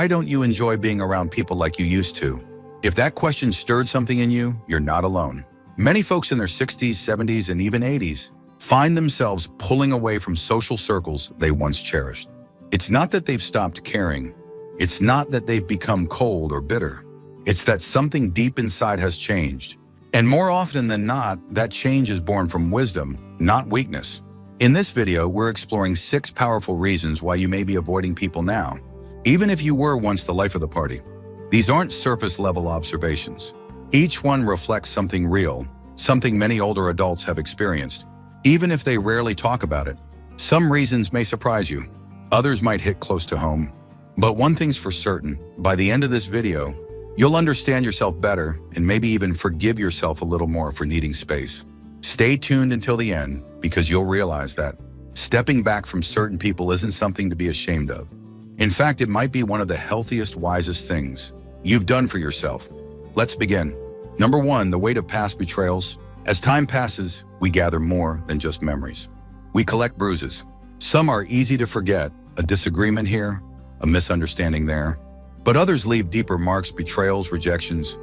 Why don't you enjoy being around people like you used to? If that question stirred something in you, you're not alone. Many folks in their 60s, 70s, and even 80s find themselves pulling away from social circles they once cherished. It's not that they've stopped caring. It's not that they've become cold or bitter. It's that something deep inside has changed. And more often than not, that change is born from wisdom, not weakness. In this video, we're exploring 6 powerful reasons why you may be avoiding people now, even if you were once the life of the party. These aren't surface-level observations. Each one reflects something real, something many older adults have experienced, even if they rarely talk about it. Some reasons may surprise you. Others might hit close to home. But one thing's for certain, by the end of this video, you'll understand yourself better and maybe even forgive yourself a little more for needing space. Stay tuned until the end, because you'll realize that stepping back from certain people isn't something to be ashamed of. In fact, it might be one of the healthiest, wisest things you've done for yourself. Let's begin. Number 1, the weight of past betrayals. As time passes, we gather more than just memories. We collect bruises. Some are easy to forget, a disagreement here, a misunderstanding there. But others leave deeper marks, betrayals, rejections,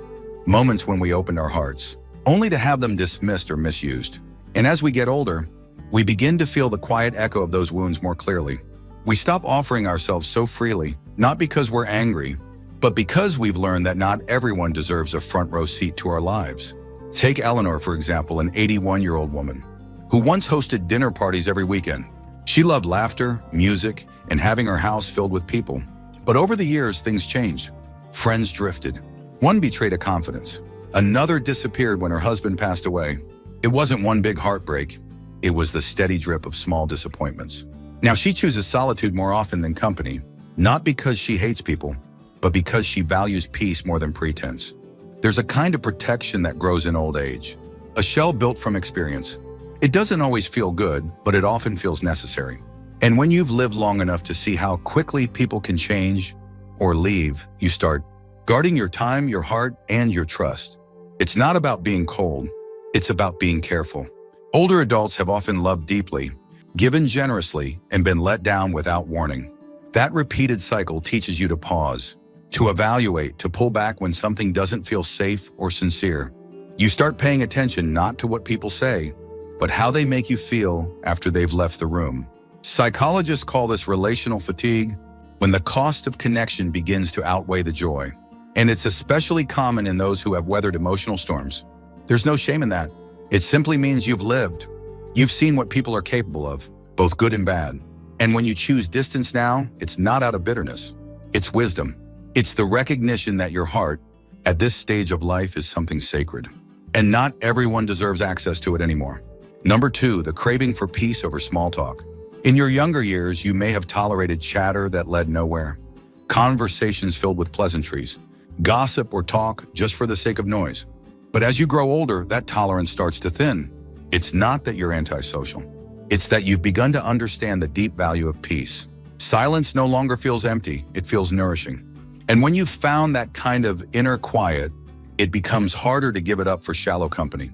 moments when we opened our hearts, only to have them dismissed or misused. And as we get older, we begin to feel the quiet echo of those wounds more clearly. We stop offering ourselves so freely, not because we're angry, but because we've learned that not everyone deserves a front row seat to our lives. Take Eleanor, for example, an 81-year-old woman who once hosted dinner parties every weekend. She loved laughter, music, and having her house filled with people. But over the years, things changed. Friends drifted. One betrayed a confidence. Another disappeared when her husband passed away. It wasn't one big heartbreak. It was the steady drip of small disappointments. Now she chooses solitude more often than company, not because she hates people, but because she values peace more than pretense. There's a kind of protection that grows in old age, a shell built from experience. It doesn't always feel good, but it often feels necessary. And when you've lived long enough to see how quickly people can change or leave, you start guarding your time, your heart, and your trust. It's not about being cold. It's about being careful. Older adults have often loved deeply, given generously, and been let down without warning. That repeated cycle teaches you to pause, to evaluate, to pull back when something doesn't feel safe or sincere. You start paying attention not to what people say, but how they make you feel after they've left the room. Psychologists call this relational fatigue, when the cost of connection begins to outweigh the joy. And it's especially common in those who have weathered emotional storms. There's no shame in that. It simply means you've lived. You've seen what people are capable of, both good and bad. And when you choose distance now, it's not out of bitterness. It's wisdom. It's the recognition that your heart, at this stage of life, is something sacred. And not everyone deserves access to it anymore. Number 2, the craving for peace over small talk. In your younger years, you may have tolerated chatter that led nowhere, conversations filled with pleasantries, gossip or talk just for the sake of noise. But as you grow older, that tolerance starts to thin. It's not that you're antisocial. It's that you've begun to understand the deep value of peace. Silence no longer feels empty, it feels nourishing. And when you've found that kind of inner quiet, it becomes harder to give it up for shallow company.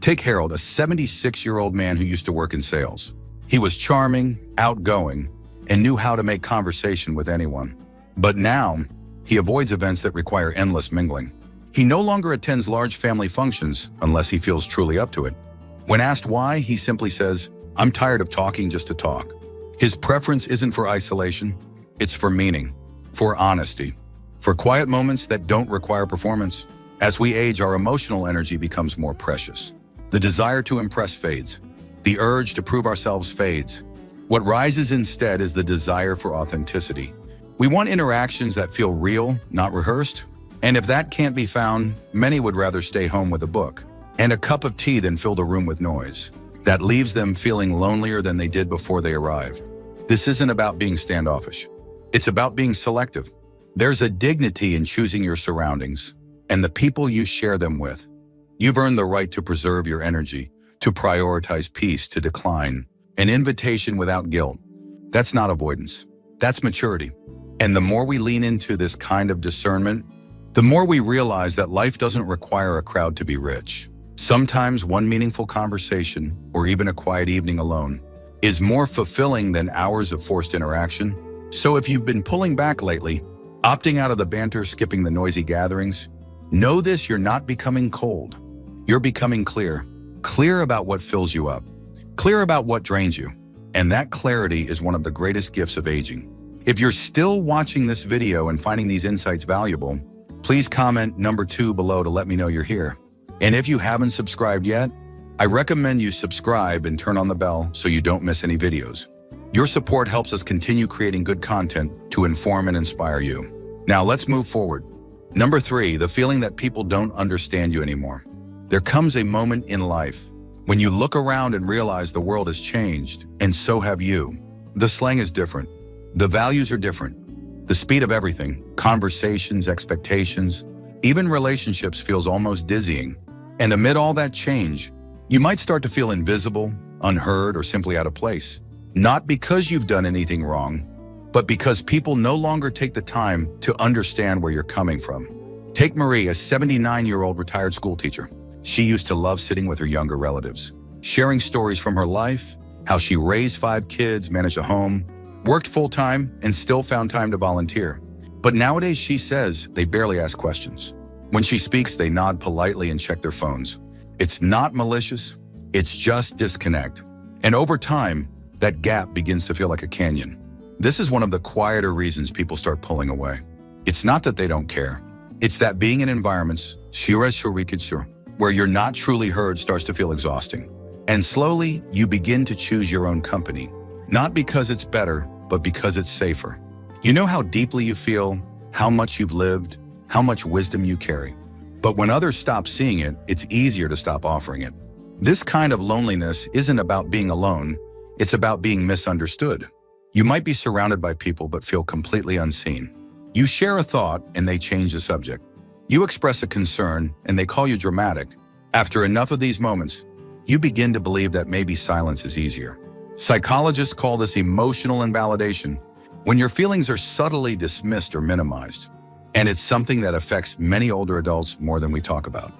Take Harold, a 76-year-old man who used to work in sales. He was charming, outgoing, and knew how to make conversation with anyone. But now, he avoids events that require endless mingling. He no longer attends large family functions unless he feels truly up to it. When asked why, he simply says, "I'm tired of talking just to talk." His preference isn't for isolation, it's for meaning, for honesty, for quiet moments that don't require performance. As we age, our emotional energy becomes more precious. The desire to impress fades. The urge to prove ourselves fades. What rises instead is the desire for authenticity. We want interactions that feel real, not rehearsed. And if that can't be found, many would rather stay home with a book and a cup of tea than fill the room with noise. That leaves them feeling lonelier than they did before they arrived. This isn't about being standoffish. It's about being selective. There's a dignity in choosing your surroundings and the people you share them with. You've earned the right to preserve your energy, to prioritize peace, to decline an invitation without guilt. That's not avoidance. That's maturity. And the more we lean into this kind of discernment, the more we realize that life doesn't require a crowd to be rich. Sometimes one meaningful conversation, or even a quiet evening alone, is more fulfilling than hours of forced interaction. So if you've been pulling back lately, opting out of the banter, skipping the noisy gatherings. Know this, you're not becoming cold. You're becoming clear. Clear about what fills you up. Clear about what drains you. And that clarity is one of the greatest gifts of aging. If you're still watching this video and finding these insights valuable, please comment number 2 below to let me know you're here. And if you haven't subscribed yet, I recommend you subscribe and turn on the bell so you don't miss any videos. Your support helps us continue creating good content to inform and inspire you. Now let's move forward. Number 3, the feeling that people don't understand you anymore. There comes a moment in life when you look around and realize the world has changed, and so have you. The slang is different. The values are different. The speed of everything, conversations, expectations, even relationships feels almost dizzying. And amid all that change, you might start to feel invisible, unheard, or simply out of place. Not because you've done anything wrong, but because people no longer take the time to understand where you're coming from. Take Marie, a 79-year-old retired school teacher. She used to love sitting with her younger relatives, sharing stories from her life, how she raised 5 kids, managed a home, worked full-time, and still found time to volunteer. But nowadays, she says they barely ask questions. When she speaks, they nod politely and check their phones. It's not malicious, it's just disconnect. And over time, that gap begins to feel like a canyon. This is one of the quieter reasons people start pulling away. It's not that they don't care. It's that being in environments, where you're not truly heard starts to feel exhausting. And slowly, you begin to choose your own company. Not because it's better, but because it's safer. You know how deeply you feel, how much you've lived, how much wisdom you carry. But when others stop seeing it, it's easier to stop offering it. This kind of loneliness isn't about being alone, it's about being misunderstood. You might be surrounded by people but feel completely unseen. You share a thought and they change the subject. You express a concern and they call you dramatic. After enough of these moments, you begin to believe that maybe silence is easier. Psychologists call this emotional invalidation, when your feelings are subtly dismissed or minimized. And it's something that affects many older adults more than we talk about.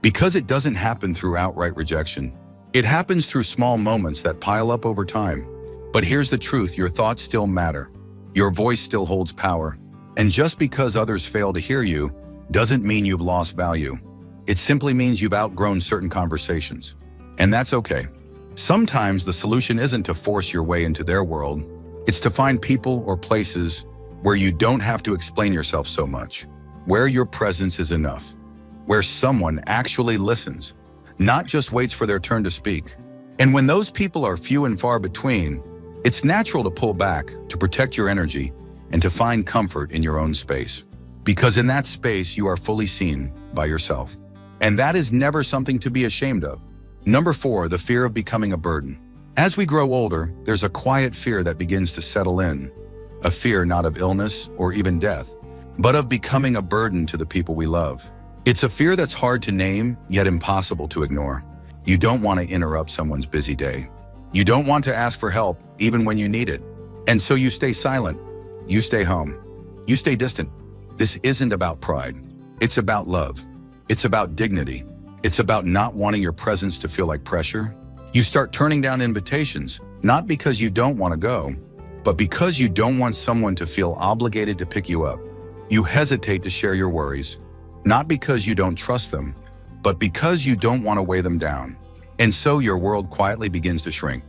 Because it doesn't happen through outright rejection. It happens through small moments that pile up over time. But here's the truth, your thoughts still matter. Your voice still holds power. And just because others fail to hear you, doesn't mean you've lost value. It simply means you've outgrown certain conversations. And that's okay. Sometimes the solution isn't to force your way into their world. It's to find people or places where you don't have to explain yourself so much, where your presence is enough, where someone actually listens, not just waits for their turn to speak. And when those people are few and far between, it's natural to pull back, to protect your energy, and to find comfort in your own space. Because in that space, you are fully seen by yourself. And that is never something to be ashamed of. Number 4, the fear of becoming a burden. As we grow older, there's a quiet fear that begins to settle in. A fear not of illness or even death, but of becoming a burden to the people we love. It's a fear that's hard to name, yet impossible to ignore. You don't want to interrupt someone's busy day. You don't want to ask for help, even when you need it. And so you stay silent. You stay home. You stay distant. This isn't about pride. It's about love. It's about dignity. It's about not wanting your presence to feel like pressure. You start turning down invitations, not because you don't want to go, but because you don't want someone to feel obligated to pick you up. You hesitate to share your worries, not because you don't trust them, but because you don't want to weigh them down. And so your world quietly begins to shrink.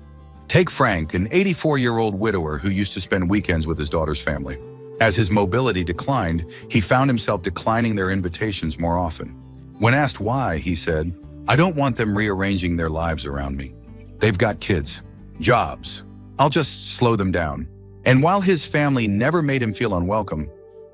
Take Frank, an 84-year-old widower who used to spend weekends with his daughter's family. As his mobility declined, he found himself declining their invitations more often. When asked why, he said, "I don't want them rearranging their lives around me. They've got kids, jobs. I'll just slow them down." And while his family never made him feel unwelcome,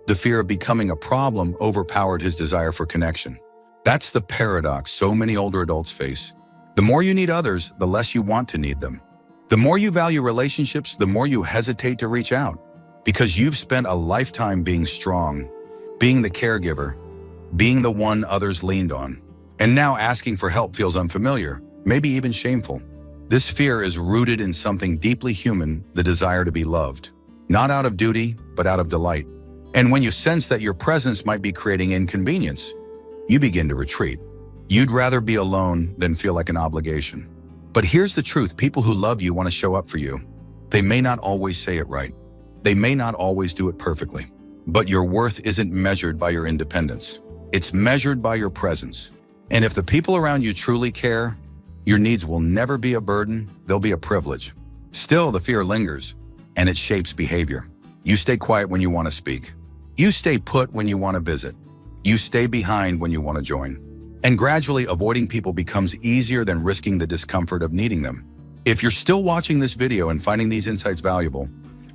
the fear of becoming a problem overpowered his desire for connection. That's the paradox so many older adults face. The more you need others, the less you want to need them. The more you value relationships, the more you hesitate to reach out. Because you've spent a lifetime being strong, being the caregiver, being the one others leaned on. And now asking for help feels unfamiliar, maybe even shameful. This fear is rooted in something deeply human, the desire to be loved. Not out of duty, but out of delight. And when you sense that your presence might be creating inconvenience, you begin to retreat. You'd rather be alone than feel like an obligation. But here's the truth, people who love you want to show up for you. They may not always say it right. They may not always do it perfectly. But your worth isn't measured by your independence. It's measured by your presence. And if the people around you truly care, your needs will never be a burden, they'll be a privilege. Still, the fear lingers, and it shapes behavior. You stay quiet when you want to speak. You stay put when you want to visit. You stay behind when you want to join. And gradually, avoiding people becomes easier than risking the discomfort of needing them. If you're still watching this video and finding these insights valuable,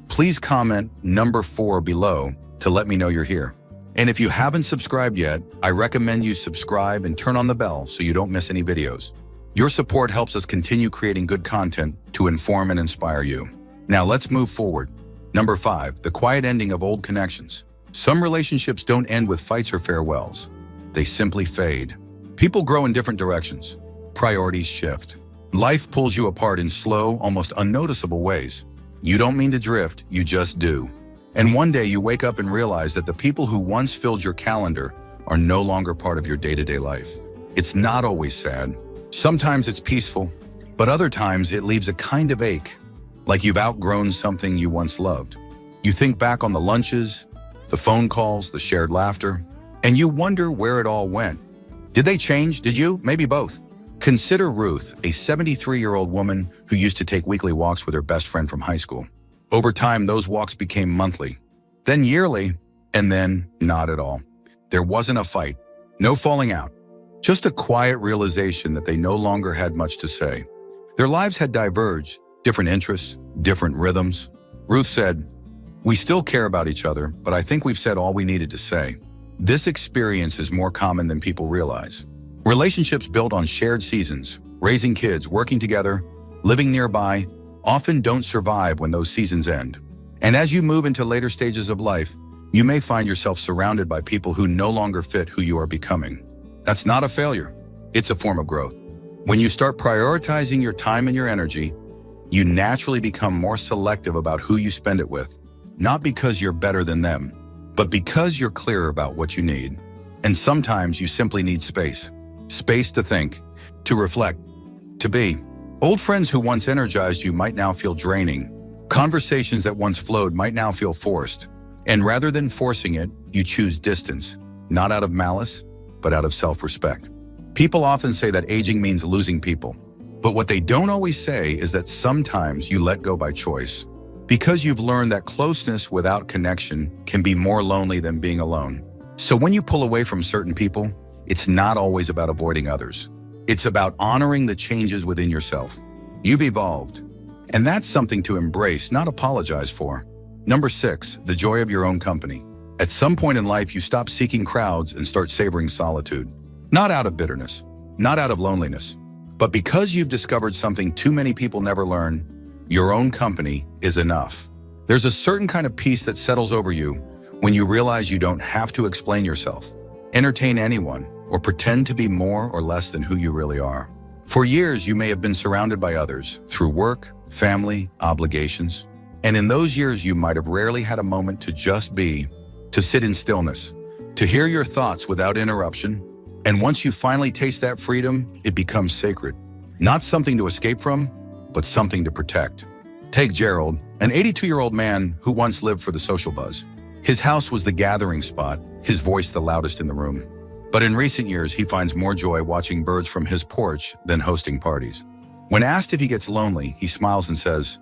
please comment number 4 below to let me know you're here. And if you haven't subscribed yet, I recommend you subscribe and turn on the bell so you don't miss any videos. Your support helps us continue creating good content to inform and inspire you. Now let's move forward. Number 5, the quiet ending of old connections. Some relationships don't end with fights or farewells. They simply fade. People grow in different directions. Priorities shift. Life pulls you apart in slow, almost unnoticeable ways. You don't mean to drift, you just do. And one day you wake up and realize that the people who once filled your calendar are no longer part of your day-to-day life. It's not always sad. Sometimes it's peaceful, but other times it leaves a kind of ache, like you've outgrown something you once loved. You think back on the lunches, the phone calls, the shared laughter, and you wonder where it all went. Did they change? Did you? Maybe both. Consider Ruth, a 73-year-old woman who used to take weekly walks with her best friend from high school. Over time, those walks became monthly, then yearly, and then not at all. There wasn't a fight, no falling out, just a quiet realization that they no longer had much to say. Their lives had diverged, different interests, different rhythms. Ruth said, "We still care about each other, but I think we've said all we needed to say." This experience is more common than people realize. Relationships built on shared seasons, raising kids, working together, living nearby, often don't survive when those seasons end. And as you move into later stages of life, you may find yourself surrounded by people who no longer fit who you are becoming. That's not a failure. It's a form of growth. When you start prioritizing your time and your energy, you naturally become more selective about who you spend it with, not because you're better than them, but because you're clearer about what you need. And sometimes you simply need space. Space to think, to reflect, to be. Old friends who once energized you might now feel draining. Conversations that once flowed might now feel forced. And rather than forcing it, you choose distance, not out of malice, but out of self-respect. People often say that aging means losing people. But what they don't always say is that sometimes you let go by choice, because you've learned that closeness without connection can be more lonely than being alone. So when you pull away from certain people, it's not always about avoiding others. It's about honoring the changes within yourself. You've evolved, and that's something to embrace, not apologize for. Number 6, the joy of your own company. At some point in life, you stop seeking crowds and start savoring solitude. Not out of bitterness, not out of loneliness, but because you've discovered something too many people never learn: your own company is enough. There's a certain kind of peace that settles over you when you realize you don't have to explain yourself, entertain anyone, or pretend to be more or less than who you really are. For years, you may have been surrounded by others through work, family, obligations. And in those years, you might have rarely had a moment to just be, to sit in stillness, to hear your thoughts without interruption. And once you finally taste that freedom, it becomes sacred. Not something to escape from, but something to protect. Take Gerald, an 82-year-old man who once lived for the social buzz. His house was the gathering spot, his voice the loudest in the room. But in recent years, he finds more joy watching birds from his porch than hosting parties. When asked if he gets lonely, he smiles and says,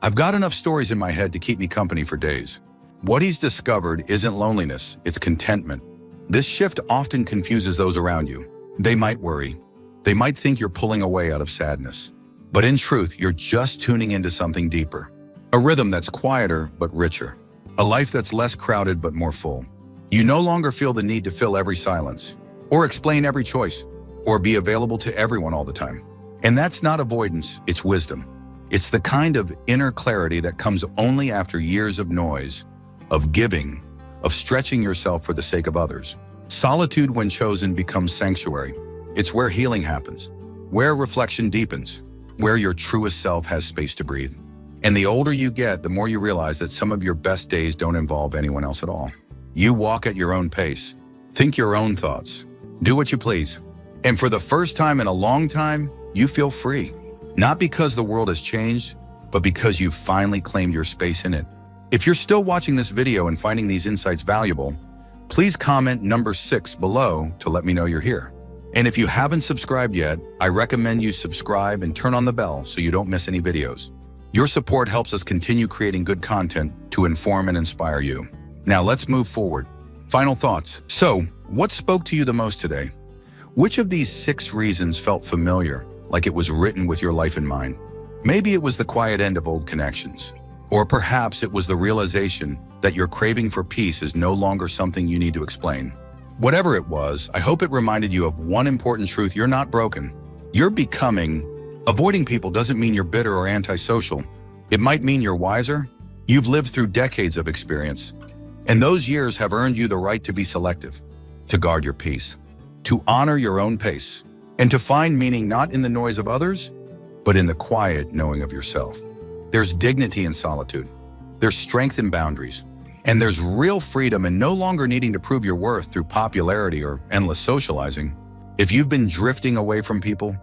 "I've got enough stories in my head to keep me company for days." What he's discovered isn't loneliness, it's contentment. This shift often confuses those around you. They might worry. They might think you're pulling away out of sadness. But in truth, you're just tuning into something deeper. A rhythm that's quieter but richer. A life that's less crowded but more full. You no longer feel the need to fill every silence, or explain every choice, or be available to everyone all the time. And that's not avoidance, it's wisdom. It's the kind of inner clarity that comes only after years of noise, of giving, of stretching yourself for the sake of others. Solitude, when chosen, becomes sanctuary. It's where healing happens, where reflection deepens, where your truest self has space to breathe. And the older you get, the more you realize that some of your best days don't involve anyone else at all. You walk at your own pace, think your own thoughts, do what you please. And for the first time in a long time, you feel free. Not because the world has changed, but because you've finally claimed your space in it. If you're still watching this video and finding these insights valuable, please comment number 6 below to let me know you're here. And if you haven't subscribed yet, I recommend you subscribe and turn on the bell so you don't miss any videos. Your support helps us continue creating good content to inform and inspire you. Now let's move forward. Final thoughts. So, what spoke to you the most today? Which of these 6 reasons felt familiar, like it was written with your life in mind? Maybe it was the quiet end of old connections. Or perhaps it was the realization that your craving for peace is no longer something you need to explain. Whatever it was, I hope it reminded you of one important truth: you're not broken. You're becoming. Avoiding people doesn't mean you're bitter or antisocial. It might mean you're wiser. You've lived through decades of experience, and those years have earned you the right to be selective, to guard your peace, to honor your own pace, and to find meaning not in the noise of others, but in the quiet knowing of yourself. There's dignity in solitude. There's strength in boundaries. And there's real freedom in no longer needing to prove your worth through popularity or endless socializing. If you've been drifting away from people,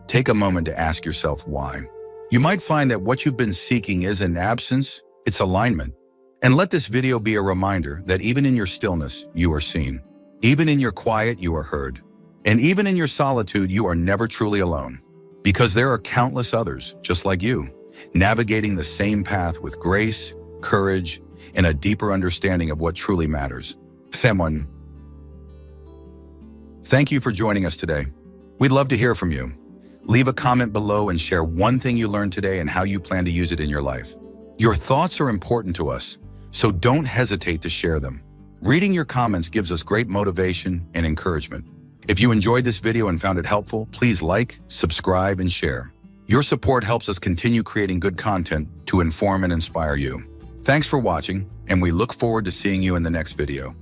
take a moment to ask yourself why. You might find that what you've been seeking isn't absence, it's alignment. And let this video be a reminder that even in your stillness, you are seen. Even in your quiet, you are heard. And even in your solitude, you are never truly alone. Because there are countless others, just like you, navigating the same path with grace, courage, and a deeper understanding of what truly matters. Thank you for joining us today. We'd love to hear from you. Leave a comment below and share one thing you learned today and how you plan to use it in your life. Your thoughts are important to us, so don't hesitate to share them. Reading your comments gives us great motivation and encouragement. If you enjoyed this video and found it helpful, please like, subscribe, and share. Your support helps us continue creating good content to inform and inspire you. Thanks for watching, and we look forward to seeing you in the next video.